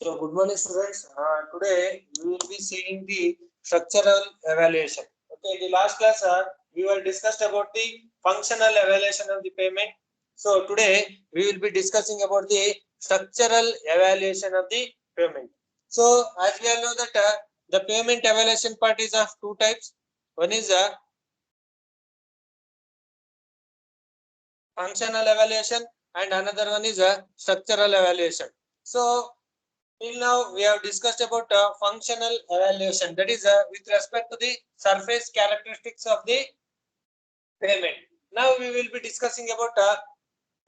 So, good morning, students. Today we will be seeing the structural evaluation. Okay, in the last class we were discussed about the functional evaluation of the payment. So, today we will be discussing about the structural evaluation of the payment. So, as we all know that the payment evaluation part is of two types. One is functional evaluation and another one is a structural evaluation. So, till now, we have discussed about functional evaluation. That is with respect to the surface characteristics of the payment. Now, we will be discussing about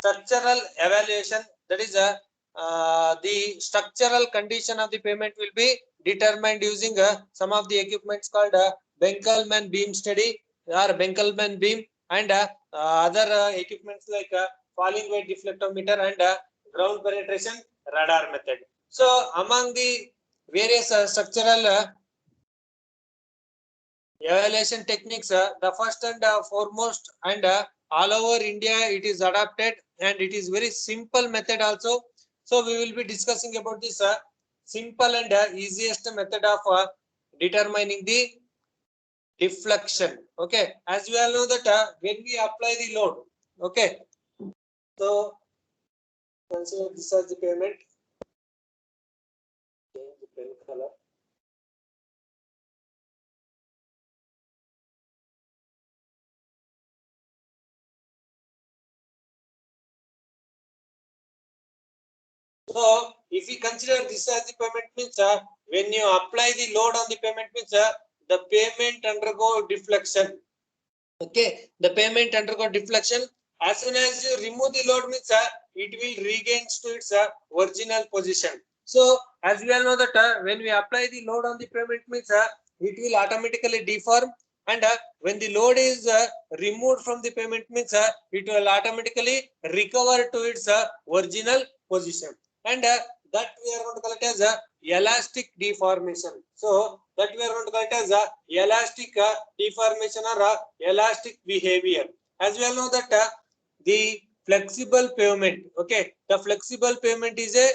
structural evaluation. That is the structural condition of the payment will be determined using some of the equipments called Benkelman beam study or Benkelman beam and other equipments like falling weight deflectometer and ground penetration radar method. So, among the various structural evaluation techniques, the first and foremost and all over India it is adopted and it is very simple method also. So, we will be discussing about this simple and easiest method of determining the deflection. Okay, as we all know that when we apply the load, okay, so consider this as the payment. Change the pen color. So, if we consider this as the payment means when you apply the load on the payment means the payment undergo deflection. Okay, the payment undergo deflection. As soon as you remove the load means it will regain to its original position. So, as we all know that when we apply the load on the payment means it will automatically deform and when the load is removed from the pavement means it will automatically recover to its original position and that we are going to call it as elastic deformation. So that we are going to call it as elastic deformation or elastic behavior. As we all know that the flexible pavement, okay, the flexible pavement is a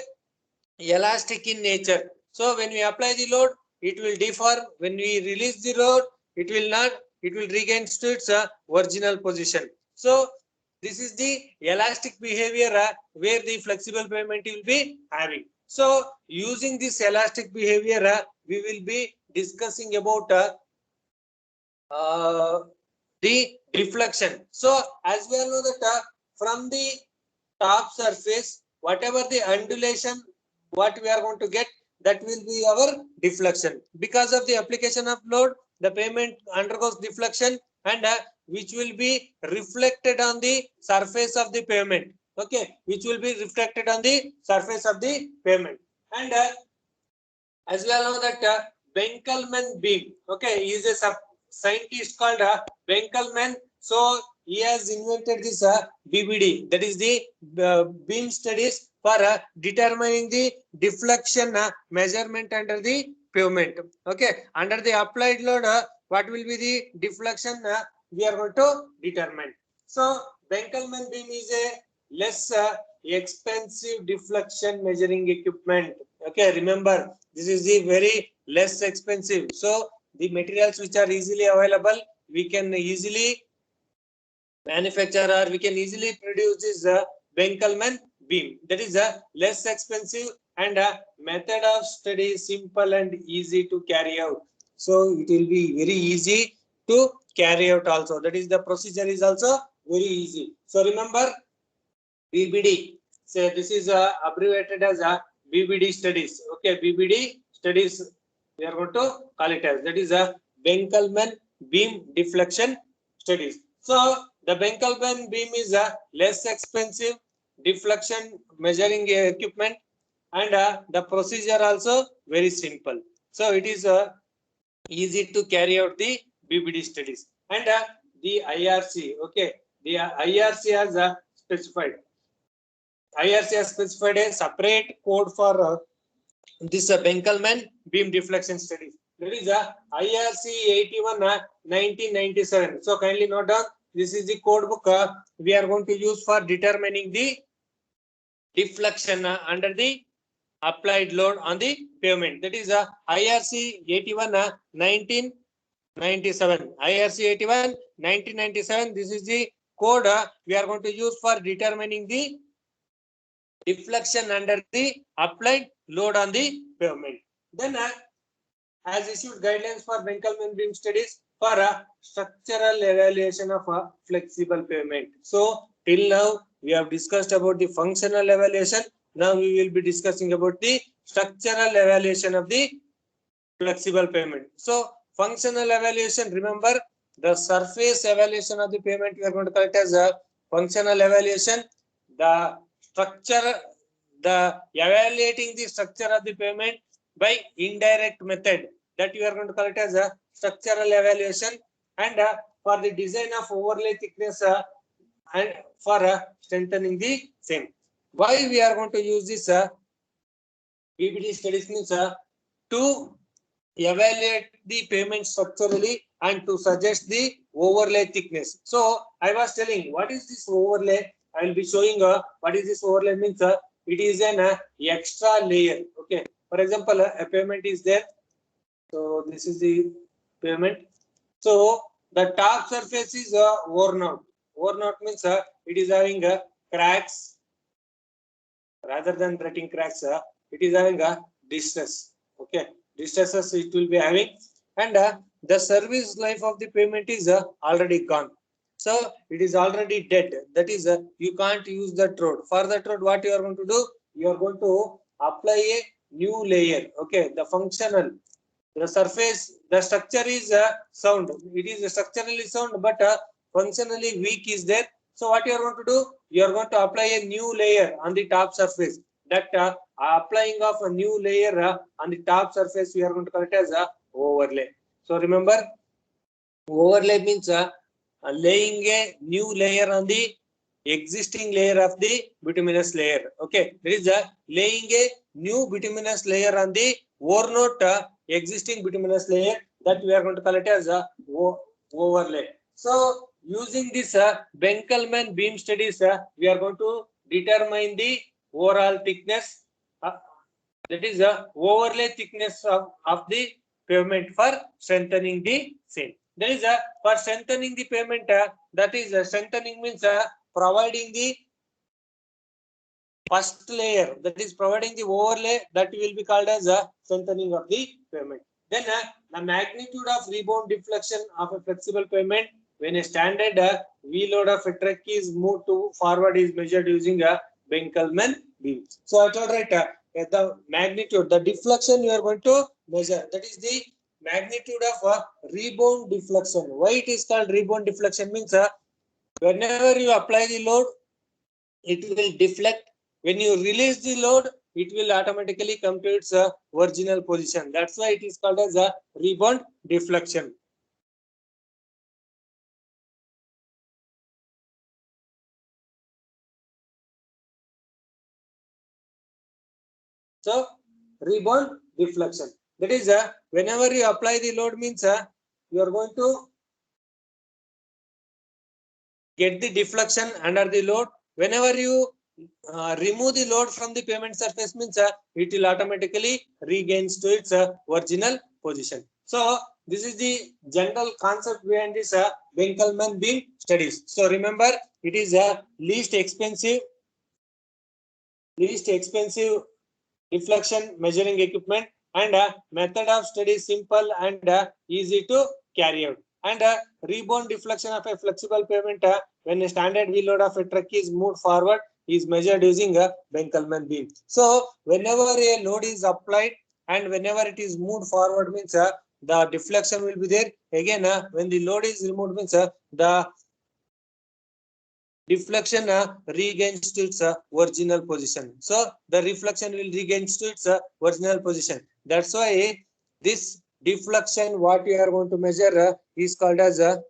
elastic in nature. So when we apply the load, it will deform. When we release the load, it will not. It will regain to its original position. So this is the elastic behavior where the flexible pavement will be having. So using this elastic behavior, we will be discussing about the deflection. So as we all know that from the top surface, whatever the undulation, what we are going to get, that will be our deflection. Because of the application of load, the pavement undergoes deflection and which will be reflected on the surface of the pavement. Okay, which will be reflected on the surface of the pavement. And as we all know that Benkelman beam, okay, he is a scientist called Benkelman. So he has invented this BBD, that is the beam studies for determining the deflection measurement under the pavement. Okay, under the applied load, what will be the deflection we are going to determine. So Benkelman beam is a less expensive deflection measuring equipment. Okay, remember this is the very less expensive. So the materials which are easily available, we can easily manufacture or we can easily produce this Benkelman beam. That is a less expensive and a method of study simple and easy to carry out. So it will be very easy to carry out also. That is the procedure is also very easy. So remember BBD. So this is abbreviated as a BBD studies. Okay, BBD studies we are going to call it as that is a Benkelman beam deflection studies. So the Benkelman beam is a less expensive deflection measuring equipment and the procedure also very simple. So it is easy to carry out the BBD studies and the IRC. Okay, the IRC has specified. IRC has specified a separate code for this Benkelman beam deflection studies. That is IRC 81 1997. So kindly note down. This is the code book we are going to use for determining the deflection under the applied load on the pavement. That is IRC 81 1997. IRC 81 1997. This is the code we are going to use for determining the deflection under the applied load on the pavement. Then has issued guidelines for Benkelman beam studies for a structural evaluation of a flexible pavement. So till now we have discussed about the functional evaluation. Now we will be discussing about the structural evaluation of the flexible pavement. So functional evaluation, remember the surface evaluation of the pavement we are going to collect as a functional evaluation. The structure, the evaluating the structure of the pavement by indirect method, that you are going to collect as a structural evaluation. And for the design of overlay thickness and for strengthening the same. Why we are going to use this PBD studies means to evaluate the pavement structurally and to suggest the overlay thickness. So I was telling what is this overlay. I will be showing what is this overlay means. It is an extra layer. Okay. For example, a pavement is there. So this is the pavement. So the top surface is worn out. Worn out means it is having cracks. Rather than getting cracks, it is having a distress. Okay, distresses it will be having, and the service life of the pavement is already gone. So it is already dead. That is, you can't use that road. For that road, what you are going to do? You are going to apply a new layer. Okay, the functional, the surface, the structure is sound. It is structurally sound, but functionally weak is there. So what you are going to do? You are going to apply a new layer on the top surface. That applying of a new layer on the top surface, we are going to call it as a overlay. So remember, overlay means laying a new layer on the existing layer of the bituminous layer. Okay, there is a laying a new bituminous layer on the worn out existing bituminous layer, that we are going to call it as a overlay. So using this Benkelman beam studies, we are going to determine the overall thickness, that is overlay thickness of the pavement for strengthening the same. There is for strengthening the pavement, that is strengthening means providing the first layer, that is providing the overlay, that will be called as a strengthening of the pavement. Then the magnitude of rebound deflection of a flexible pavement when a standard V load of a truck is moved to forward is measured using a Benkelman beam. So I told right, the magnitude, the deflection you are going to measure, that is the magnitude of rebound deflection. Why it is called rebound deflection means whenever you apply the load, it will deflect. When you release the load, it will automatically come to its original position. That's why it is called as a rebound deflection. So rebound deflection, that is whenever you apply the load means you are going to get the deflection under the load. Whenever you remove the load from the pavement surface means it will automatically regains to its original position. So this is the general concept behind this Benkelman beam studies. So remember, it is a least expensive deflection measuring equipment, and method of study is simple and easy to carry out. And rebound deflection of a flexible pavement when a standard wheel load of a truck is moved forward is measured using a Benkelman beam. So whenever a load is applied and whenever it is moved forward means the deflection will be there. Again, when the load is removed means the deflection regains to its original position. So the reflection will regain to its original position. That's why this deflection, what we are going to measure, is called as a.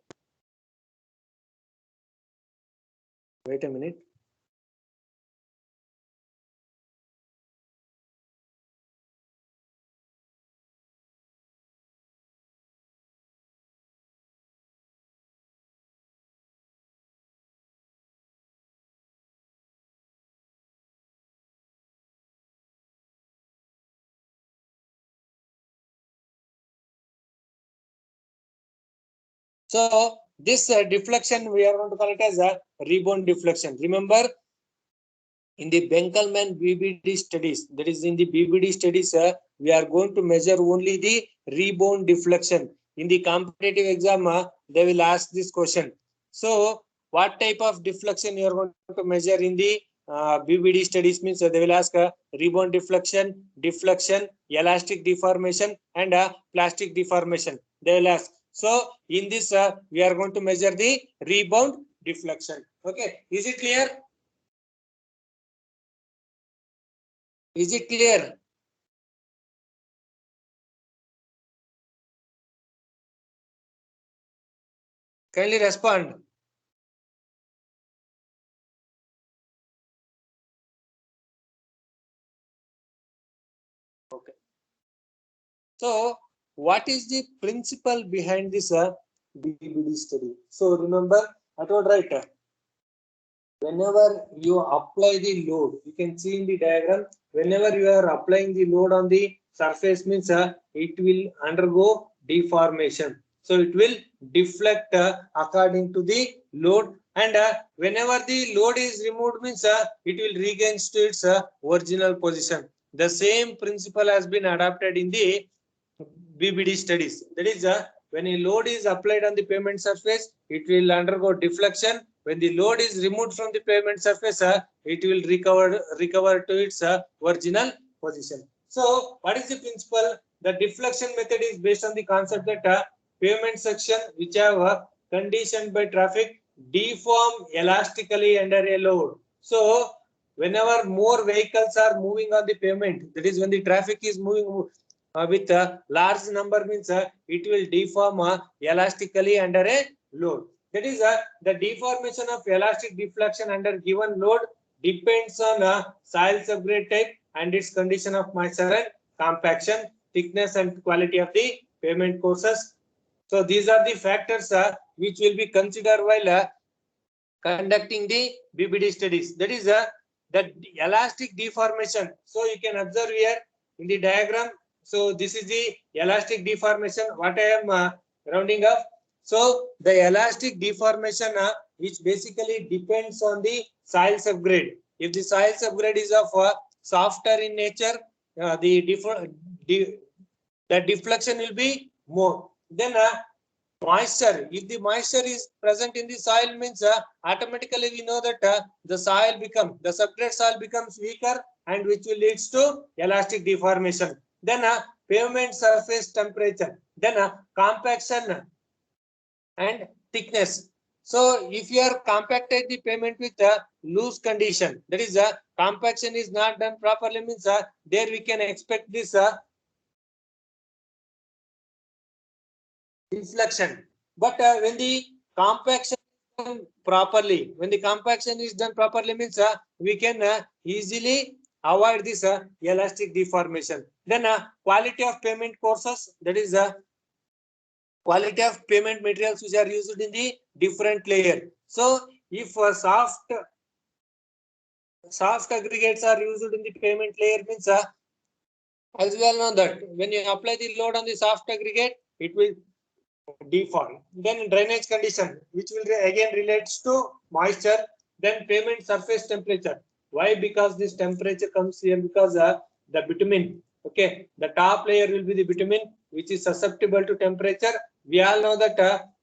Wait a minute. So this deflection we are going to call it as a rebound deflection. Remember, in the Benkelman BBD studies, that is in the BBD studies, we are going to measure only the rebound deflection. In the competitive exam, they will ask this question. So what type of deflection you are going to measure in the BBD studies means they will ask rebound deflection, deflection, elastic deformation, and plastic deformation. They will ask. So in this, we are going to measure the rebound deflection. Okay, is it clear? Is it clear? Kindly respond. Okay. So, what is the principle behind this BBD study? So, remember, I told right. Whenever you apply the load, you can see in the diagram. Whenever you are applying the load on the surface, means it will undergo deformation. So, it will deflect according to the load. And whenever the load is removed, means it will regain to its original position. The same principle has been adopted in the BBD studies. That is, when a load is applied on the pavement surface, it will undergo deflection. When the load is removed from the pavement surface, it will recover to its original position. So, what is the principle? The deflection method is based on the concept that pavement section which have conditioned by traffic deform elastically under a load. So, whenever more vehicles are moving on the pavement, that is when the traffic is moving with a large number, means it will deform elastically under a load. That is, the deformation of elastic deflection under given load depends on soil subgrade type and its condition of moisture and compaction, thickness and quality of the pavement courses. So these are the factors which will be considered while conducting the BBD studies. That is the elastic deformation. So you can observe here in the diagram. So this is the elastic deformation, what I am rounding up. So the elastic deformation which basically depends on the soil subgrade. If the soil subgrade is of softer in nature, the deflection will be more. Then moisture, if the moisture is present in the soil, means automatically we know that the subgrade soil becomes weaker, and which will leads to elastic deformation. Then pavement surface temperature, then compaction and thickness. So if you are compacted the pavement with a loose condition, that is compaction is not done properly, means there we can expect this deflection. But when the compaction is done properly, means we can easily avoid this elastic deformation. Then quality of pavement courses, that is quality of pavement materials which are used in the different layer. So if soft aggregates are used in the pavement layer, means as we all know that when you apply the load on the soft aggregate, it will deform. Then drainage condition, which will again relates to moisture. Then pavement surface temperature. Why? Because this temperature comes here because the bitumen. Okay, the top layer will be the bitumen, which is susceptible to temperature. We all know that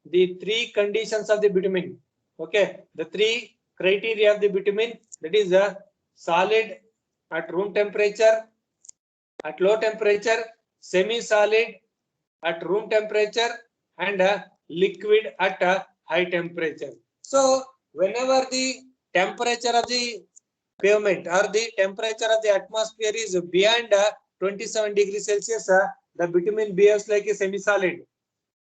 the three conditions of the bitumen. Okay, the three criteria of the bitumen, that is solid at room temperature, at low temperature, semi-solid at room temperature, and liquid at a high temperature. So whenever the temperature of the pavement or the temperature of the atmosphere is beyond 27 degrees Celsius, the bitumen behaves like a semi-solid.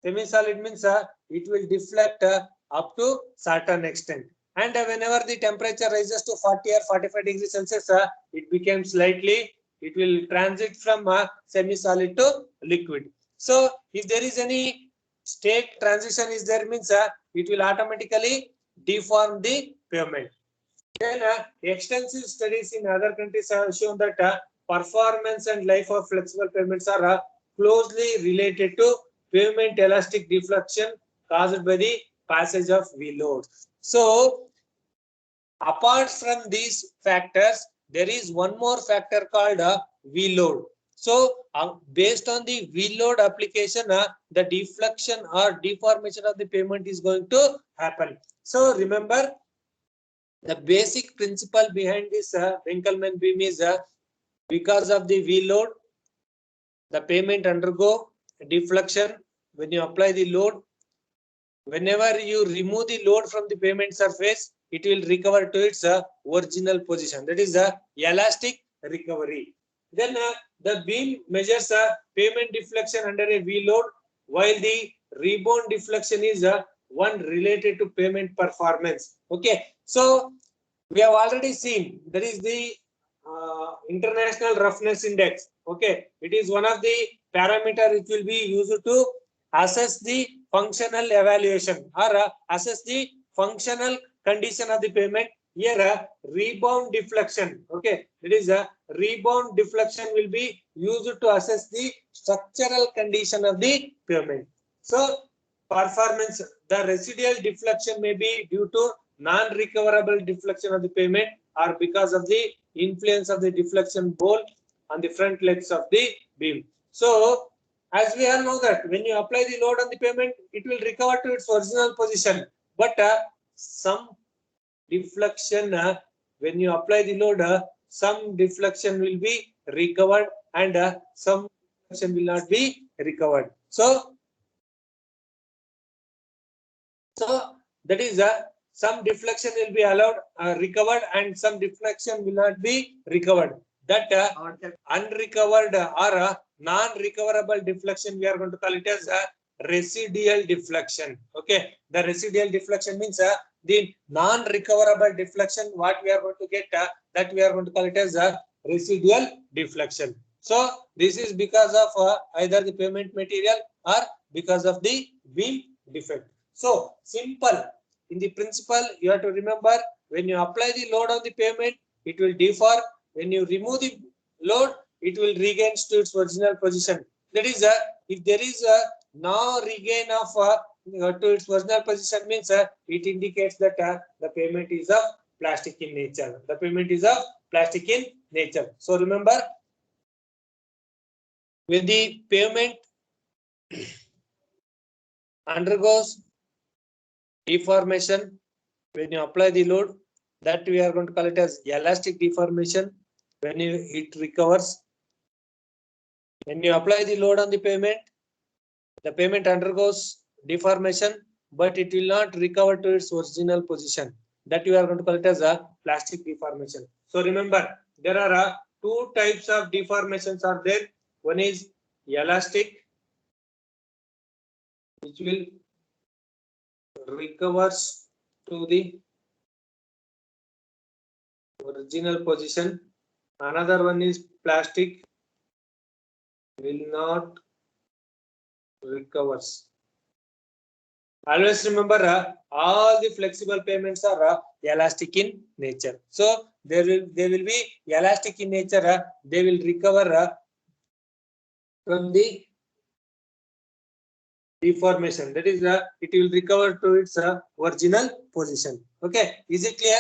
Semi-solid means it will deflect up to certain extent. And whenever the temperature rises to 40 or 45 degrees Celsius, it becomes slightly, it will transit from semi-solid to liquid. So if there is any state transition is there, means it will automatically deform the pavement. Then extensive studies in other countries have shown that performance and life of flexible pavements are closely related to pavement elastic deflection caused by the passage of V load. So apart from these factors, there is one more factor called V load. So based on the V load application, the deflection or deformation of the payment is going to happen. So remember, the basic principle behind this Winkelmann beam is because of the V load, the payment undergo deflection. When you apply the load, whenever you remove the load from the payment surface, it will recover to its original position. That is the elastic recovery. Then the beam measures payment deflection under a V load, while the rebound deflection is one related to payment performance. Okay, so we have already seen that is the international roughness index. Okay, it is one of the parameter which will be used to assess the functional evaluation or assess the functional condition of the payment. Here rebound deflection. Okay, it is a rebound deflection will be used to assess the structural condition of the payment. So performance, the residual deflection may be due to non-recoverable deflection of the payment or because of the influence of the deflection bolt on the front legs of the beam. So as we all know that when you apply the load on the payment, it will recover to its original position. But some deflection, when you apply the load, some deflection will be recovered and some deflection will not be recovered. So that is some deflection will be allowed recovered and some deflection will not be recovered. That unrecovered or non-recoverable deflection, we are going to call it as residual deflection. Okay, the residual deflection means the non-recoverable deflection. What we are going to get, that we are going to call it as residual deflection. So this is because of either the payment material or because of the beam defect. So simple. In the principle, you have to remember, when you apply the load on the payment, it will deform. When you remove the load, it will regain to its original position. That is, if there is a no regain of to its original position, means it indicates that the payment is of plastic in nature. The payment is of plastic in nature. So remember, when the payment undergoes deformation, when you apply the load, that we are going to call it as elastic deformation. When it recovers, when you apply the load on the payment undergoes deformation, but it will not recover to its original position. That you are going to call it as a plastic deformation. So remember, there are two types of deformations are there. One is elastic, which will recovers to the original position. Another one is plastic, will not recovers. Always remember, all the flexible payments are elastic in nature. So they will be elastic in nature. They will recover from the deformation. That is, it will recover to its original position. Okay, is it clear?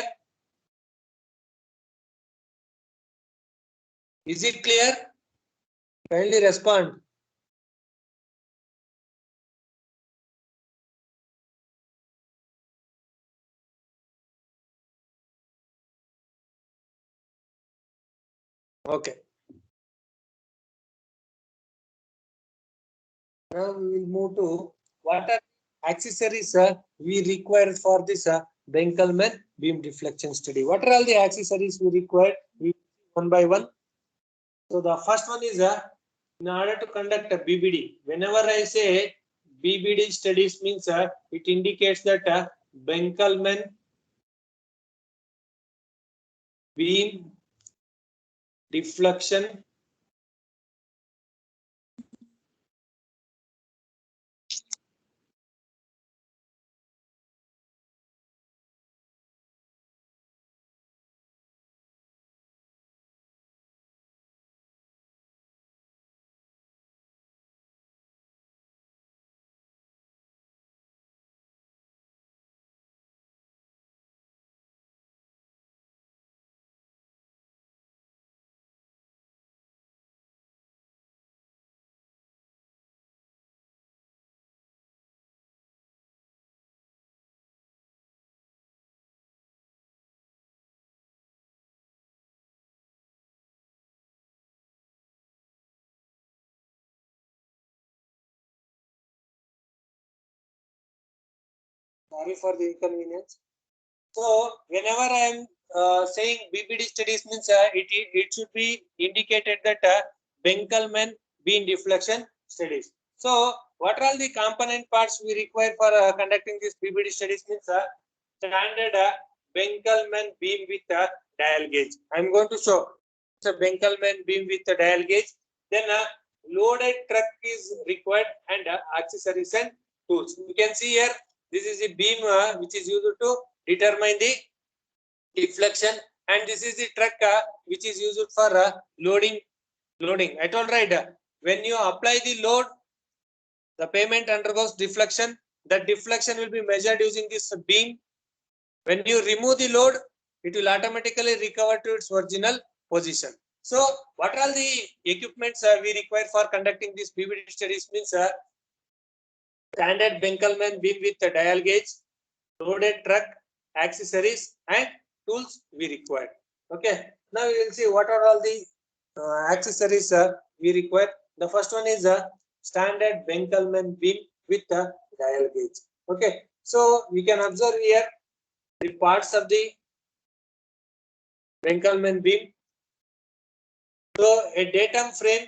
Is it clear? Kindly respond. Okay. Now we will move to what are accessories we require for this Winkelmann beam deflection study. What are all the accessories we require? We one by one. So the first one is in order to conduct a BBD. Whenever I say BBD studies, means it indicates that Winkelmann beam deflection Sorry for the inconvenience. So whenever I am saying BBD studies means it should be indicated that Benkelman beam deflection studies. So what are all the component parts we require for conducting this BBD studies means standard Benkelman beam with dial gauge. I am going to show a Benkelman beam with a dial gauge. Then a loaded truck is required and accessories and tools. You can see here this is the beam which is used to determine the deflection, and this is the truck which is used for loading. I told right, when you apply the load, the pavement undergoes deflection. That deflection will be measured using this beam. When you remove the load, it will automatically recover to its original position. So what are the equipments we require for conducting this BBD studies means standard Benkelman beam with a dial gauge, loaded truck, accessories and tools we require. Okay, now we will see what are all the accessories we require. The first one is a standard Benkelman beam with a dial gauge. Okay, so we can observe here the parts of the Benkelman beam. So a datum frame,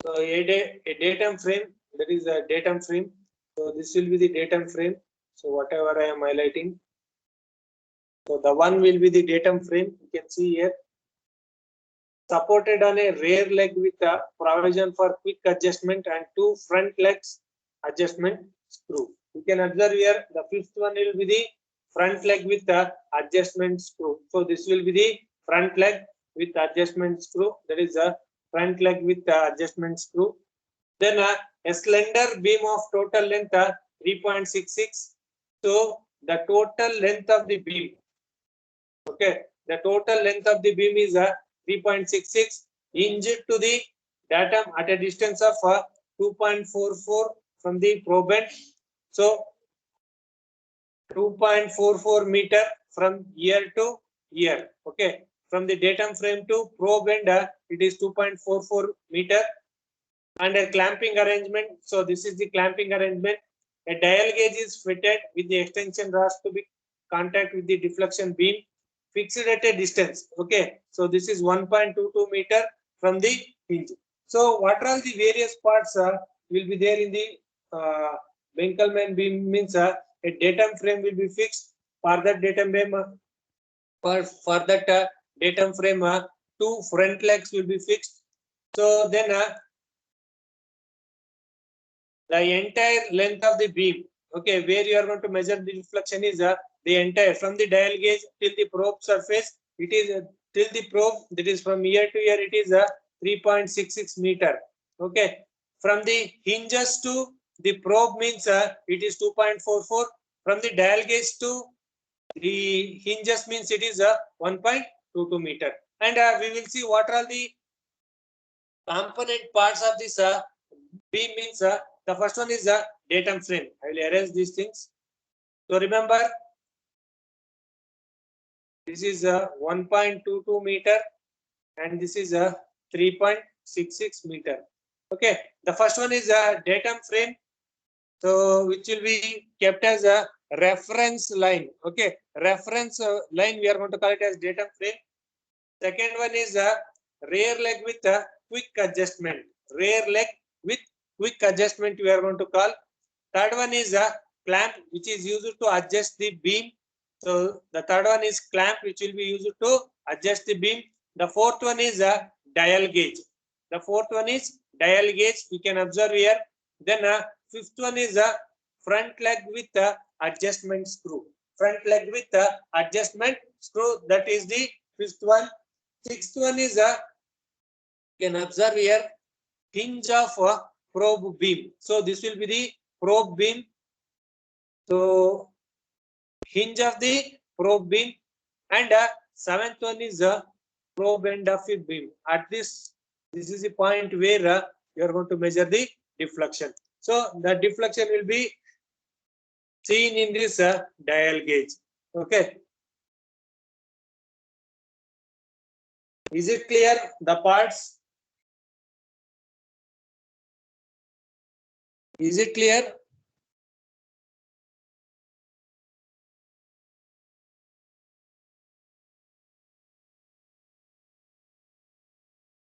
so a datum frame, that is a datum frame. So this will be the datum frame. So whatever I am highlighting, so the one will be the datum frame. You can see here, supported on a rear leg with a provision for quick adjustment and two front legs adjustment screw. You can observe here the fifth one will be the front leg with the adjustment screw. So this will be the front leg with adjustment screw. That is a front leg with the adjustment screw. Then a slender beam of total length 3.66. So the total length of the beam. Okay, the total length of the beam is 3.66 hinged to the datum at a distance of 2.44 from the probe end. So 2.44 meter from ear to ear. Okay, from the datum frame to probe end, it is 2.44 meter. And a clamping arrangement. So this is the clamping arrangement. A dial gauge is fitted with the extension rods to be contact with the deflection beam fixed at a distance. Okay, so this is 1.22 meter from the hinge. So what are the various parts will be there in the Benkelman beam means a datum frame will be fixed. For that datum frame, for that datum frame, two front legs will be fixed. So then the entire length of the beam, okay, where you are going to measure the deflection is the entire from the dial gauge till the probe surface. It is till the probe, that is from ear to ear, it is 3.66 meter. Okay, from the hinges to the probe means it is 2.44. From the dial gauge to the hinges means it is 1.22 meter. And we will see what are the component parts of this beam means the first one is a datum frame. I will erase these things. So remember, this is a 1.22 meter and this is a 3.66 meter. Okay, the first one is a datum frame, so which will be kept as a reference line. Okay, reference line we are going to call it as datum frame. Second one is a rear leg with a quick adjustment. Rear leg with quick adjustment we are going to call. Third one is a clamp which is used to adjust the beam. So the third one is clamp which will be used to adjust the beam. The fourth one is a dial gauge. The fourth one is dial gauge. You can observe here. Then fifth one is a front leg with a adjustment screw. Front leg with a adjustment screw. That is the fifth one. Sixth one is a, you can observe here, hinge of a probe beam. So this will be the probe beam. So hinge of the probe beam, and seventh one is a probe end of a beam. At this is the point where you are going to measure the deflection. So the deflection will be seen in this dial gauge. Okay. Is it clear, the parts? Is it clear?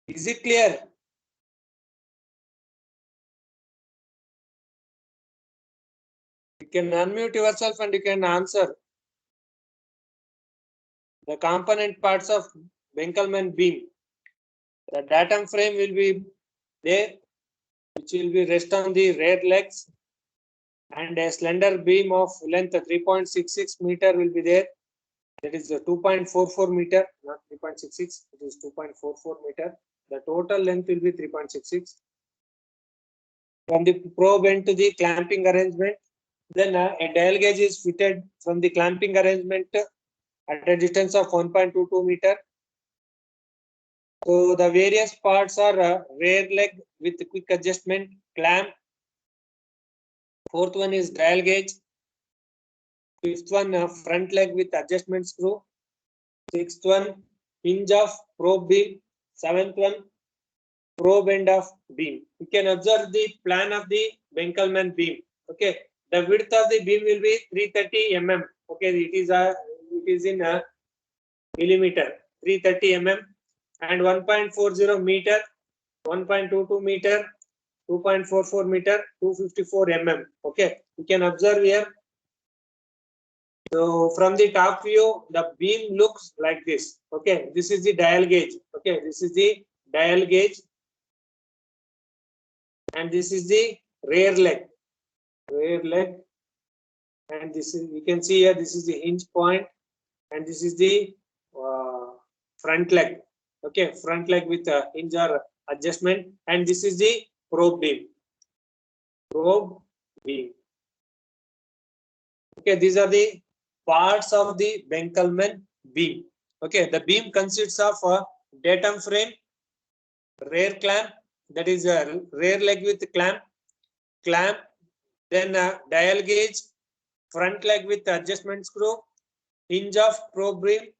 Is it clear? You can unmute yourself and you can answer. The component parts of Winkelmann beam. The datum frame will be there, which will be rest on the rear legs, and a slender beam of length 3.66 meter will be there. That is 2.44 meter, not 3.66. It is 2.44 meter. The total length will be 3.66. From the probe end to the clamping arrangement, then a dial gauge is fitted from the clamping arrangement at a distance of 1.22 meter. So the various parts are rear leg with quick adjustment, clamp. Fourth one is dial gauge. Fifth one, front leg with adjustment screw. Sixth one, hinge of probe beam. Seventh one, probe end of beam. You can observe the plan of the Winkelmann beam. Okay, the width of the beam will be 330 mm. Okay, it is in a millimeter, 330 mm, and 1.40 meter, 1.22 meter, 2.44 meter, 254 mm. Okay, you can observe here. So from the top view, the beam looks like this. Okay, this is the dial gauge. Okay, this is the dial gauge, and this is the rear leg. Rear leg, and this is, you can see here, this is the hinge point, and this is the front leg. Okay, front leg with a hinge or adjustment, and this is the probe beam. Probe beam. Okay, these are the parts of the Winkelmann beam. Okay, the beam consists of a datum frame, rear clamp, that is a rear leg with clamp, then a dial gauge, front leg with adjustment screw, hinge of probe beam,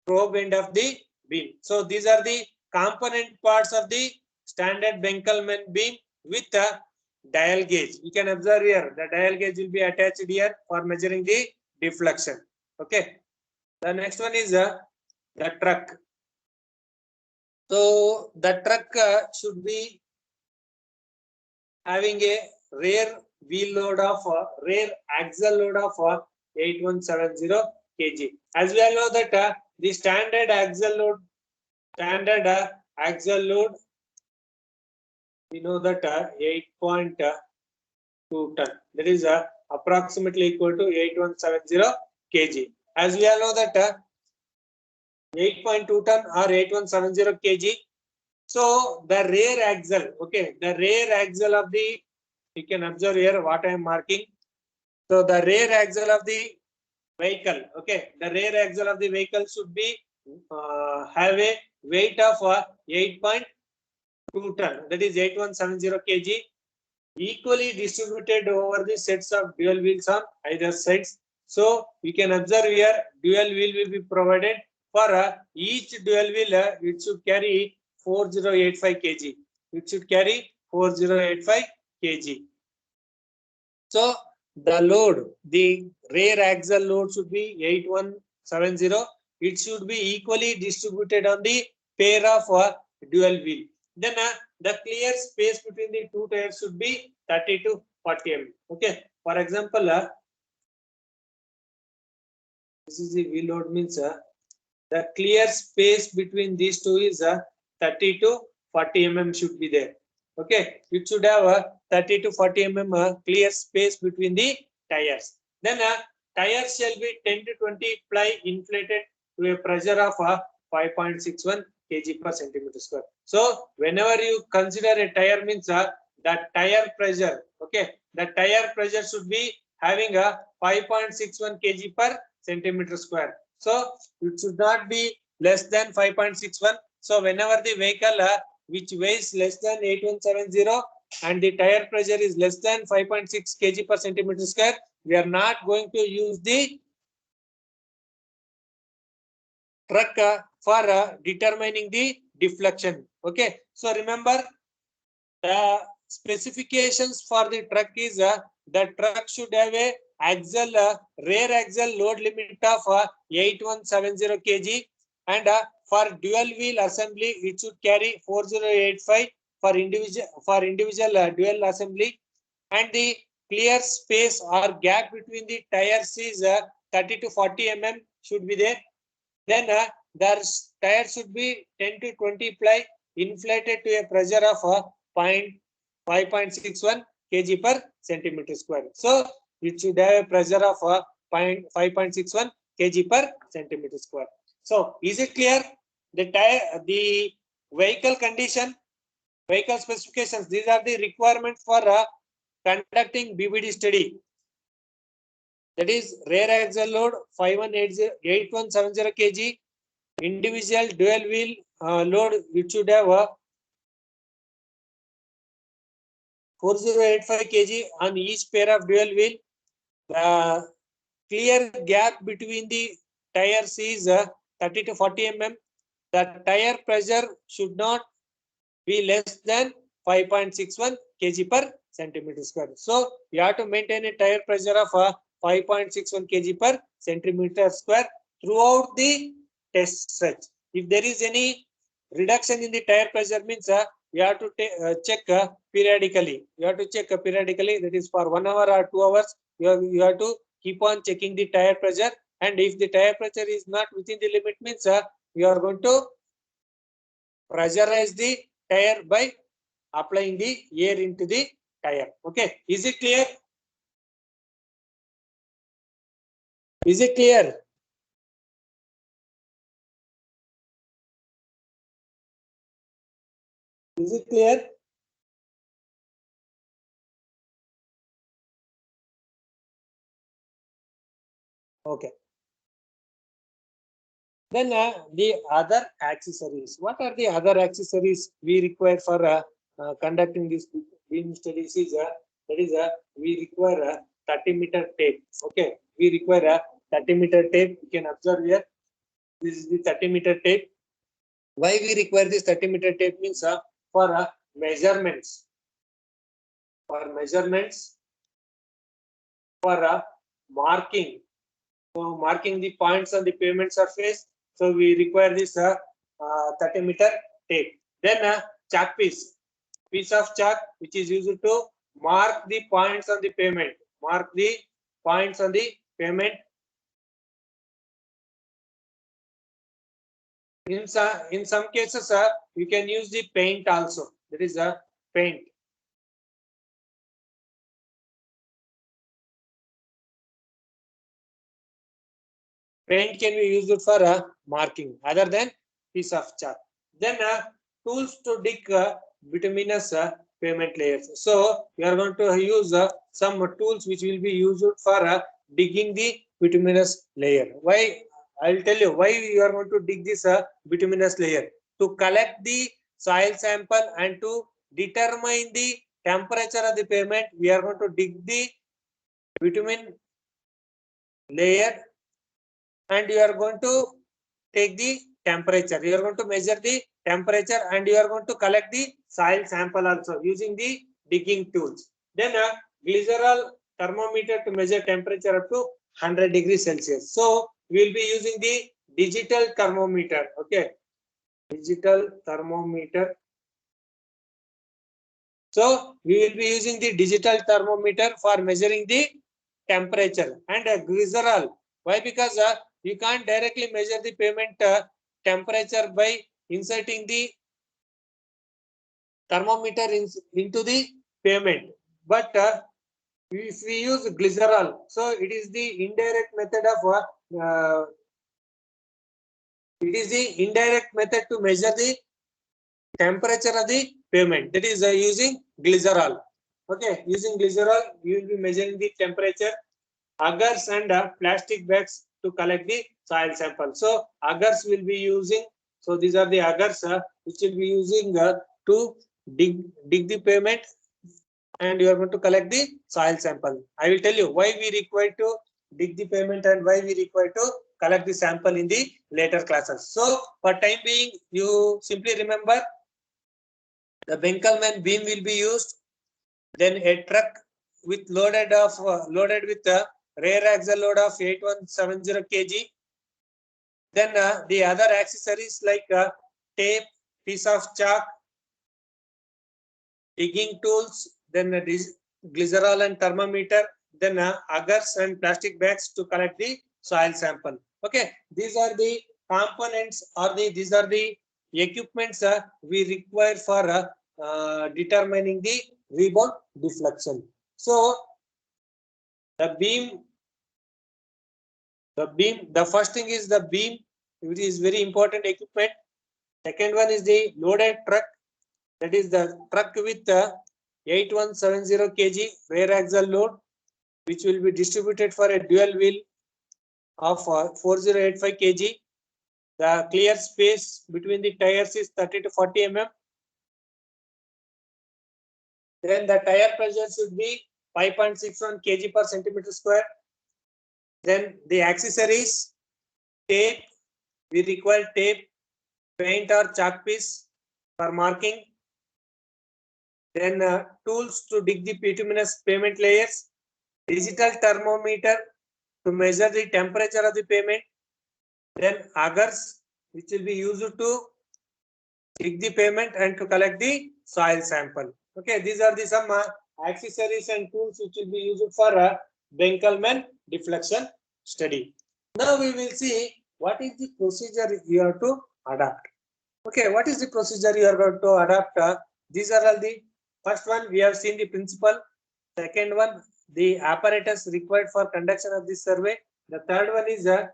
probe end of the beam. So these are the component parts of the standard Winkelmann beam with a dial gauge. You can observe here, the dial gauge will be attached here for measuring the deflection. Okay. The next one is the truck. So the truck should be having a rear wheel load of rear axle load of 8170 kg. As we all know that the standard axle load, we know that 8.2 ton. That is approximately equal to 8170 kg. As we all know that 8.2 ton or 8170 kg. So the rear axle, okay, the rear axle of the, you can observe here what I am marking. So the rear axle of the vehicle, okay, the rear axle of the vehicle should be have a weight of 8.2 ton, that is 8170 kg, equally distributed over the sets of dual wheels on either sides. So you can observe here, dual wheel will be provided. For each dual wheel, it should carry 4085 kg. It should carry 4085 kg. So the load, the rear axle load should be 8170. It should be equally distributed on the pair of dual wheel. Then the clear space between the two tires should be 30 to 40 mm. Okay. For example, this is the wheel load means the clear space between these two is 30 to 40 mm should be there. Okay, it should have a 30 to 40 mm clear space between the tires. Then tires shall be 10 to 20 ply inflated to a pressure of 5.61 kg per centimeter square. So whenever you consider a tire means the tire pressure, okay, the tire pressure should be having a 5.61 kg per centimeter square. So it should not be less than 5.61. So whenever the vehicle which weighs less than 8170 and the tire pressure is less than 5.6 kg per centimeter square, we are not going to use the truck for determining the deflection. Okay, so remember the specifications for the truck is the truck should have a axle rear axle load limit of 8170 kg, and for dual wheel assembly it should carry 4085 for individual dual assembly, and the clear space or gap between the tires is 30 to 40 mm should be there. Then their tire should be 10 to 20 ply inflated to a pressure of 5.61 kg per centimeter square. So it should have a pressure of 5.61 kg per centimeter square. So is it clear? The tire, the vehicle condition, vehicle specifications, these are the requirements for conducting BBD study. That is rear axle load 8170 kg, individual dual wheel load which should have 4085 kg on each pair of dual wheel. The clear gap between the tires is 30 to 40 mm. The tire pressure should not be less than 5.61 kg per centimeter square. So you have to maintain a tire pressure of 5.61 kg per centimeter square throughout the test stretch. If there is any reduction in the tire pressure, means you have to check periodically. You have to check periodically. That is for 1 hour or 2 hours. You have to keep on checking the tire pressure. And if the tire pressure is not within the limit, means you are going to pressurize the tire by applying the air into the tire. Okay, is it clear? Is it clear? Is it clear? Okay. Then the other accessories. What are the other accessories we require for conducting this beam studies? Is that is we require a 30-meter tape. Okay, we require a 30-meter tape. You can observe here. This is the 30-meter tape. Why we require this 30-meter tape means for measurements. For measurements, for marking. So marking the points on the pavement surface. So we require this 30-meter tape. Then chalk piece of chalk which is used to mark the points on the pavement. Mark the points on the pavement. In some cases, you can use the paint also. That is a paint. Paint can be used for marking other than piece of chalk. Then tools to dig bituminous pavement layers. So we are going to use some tools which will be used for digging the bituminous layer. Why? I'll tell you why we are going to dig this bituminous layer. To collect the soil sample and to determine the temperature of the pavement, we are going to dig the bitumen layer, and you are going to take the temperature. You are going to measure the temperature and you are going to collect the soil sample also using the digging tools. Then glycerol thermometer to measure temperature up to 100 degrees Celsius. So we will be using the digital thermometer. Okay, digital thermometer. So we will be using the digital thermometer for measuring the temperature, and glycerol. Why? Because you can't directly measure the pavement temperature by inserting the thermometer into the pavement. But if we use glycerol, so it is the indirect method of to measure the temperature of the pavement. That is using glycerol. Okay, using glycerol, you will be measuring the temperature. Augers and plastic bags to collect the soil sample. So augers will be using. So these are the augers which will be using to dig the pavement. and you are going to collect the soil sample. I will tell you why we require to dig the pavement and why we require to collect the sample in the later classes. So for time being, you simply remember the Benkelman beam will be used. Then a truck with loaded with a rear axle load of 8170 kg. Then the other accessories like tape, piece of chalk, digging tools, then glycerol and thermometer, then augers and plastic bags to collect the soil sample. Okay, these are the components or these are the equipments we require for determining the rebound deflection. So the the first thing is the beam, which is very important equipment. Second one is the loaded truck, that is the truck with 8170 kg rear axle load, which will be distributed for a dual wheel of 4085 kg. The clear space between the tires is 30 to 40 mm. Then the tire pressure should be 5.61 kg per centimeter square. Then the accessories, tape, we require tape, paint or chalk piece for marking. Then tools to dig the bituminous pavement layers, digital thermometer to measure the temperature of the pavement, then augers, which will be used to dig the pavement and to collect the soil sample. Okay, these are the some accessories and tools which will be used for a Benkelman deflection study. Now we will see what is the procedure you have to adapt. Okay, what is the procedure you are going to adapt? These are all the first one, we have seen the principle. Second one, the apparatus required for conduction of this survey. The third one is a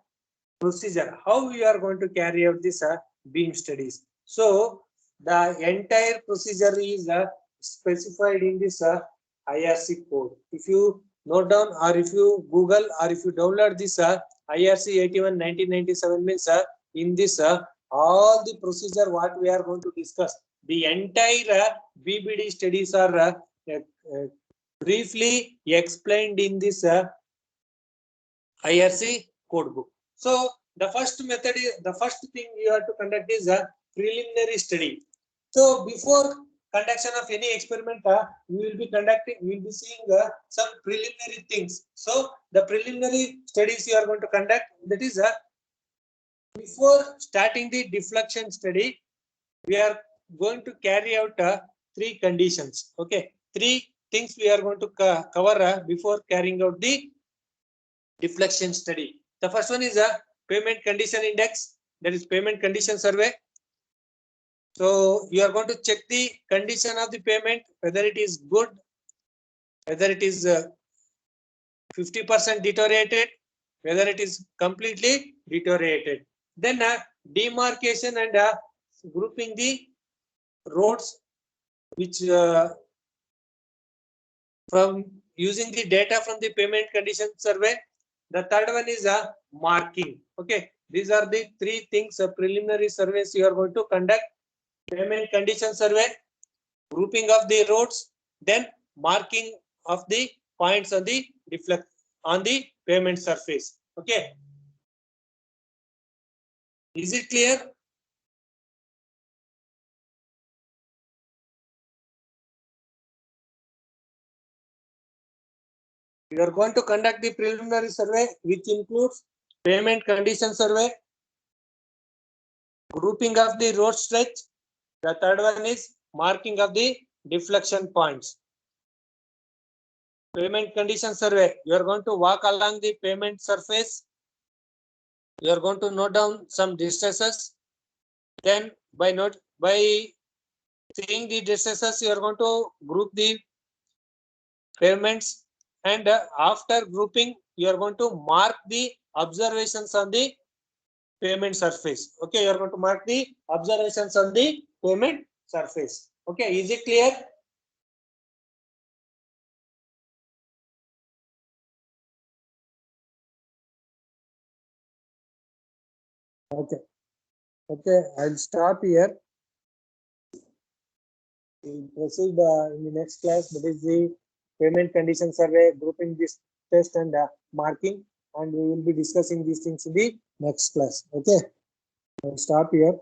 procedure, how we are going to carry out this beam studies. So the entire procedure is specified in this IRC code. If you note down or if you Google or if you download this IRC 81 1997 means in this all the procedure what we are going to discuss, the entire BBD studies are briefly explained in this IRC code book. So the first method is, the first thing you have to conduct is a preliminary study. So before conduction of any experiment, we will be seeing some preliminary things. So the preliminary studies you are going to conduct, that is before starting the deflection study, we are going to carry out three conditions. Okay, three things we are going to cover before carrying out the deflection study. The first one is a pavement condition index, that is pavement condition survey. So you are going to check the condition of the pavement, whether it is good, whether it is 50% deteriorated, whether it is completely deteriorated. Then demarcation and grouping the roads, which from using the data from the pavement condition survey. The third one is a marking. Okay, these are the three things preliminary surveys you are going to conduct: pavement condition survey, grouping of the roads, then marking of the points on the pavement surface. Okay, is it clear? We are going to conduct the preliminary survey, which includes pavement condition survey, grouping of the road stretch. The third one is marking of the deflection points. Pavement condition survey, you are going to walk along the pavement surface. You are going to note down some distresses. Then by seeing the distresses, you are going to group the pavements, and after grouping, you are going to mark the observations on the pavement surface. Okay, you are going to mark the observations on the pavement surface. Okay, is it clear? Okay. Okay, I'll stop here. We'll proceed in the next class. That is the payment condition survey, grouping this test and marking, and we will be discussing these things in the next class. Okay, I'll stop here.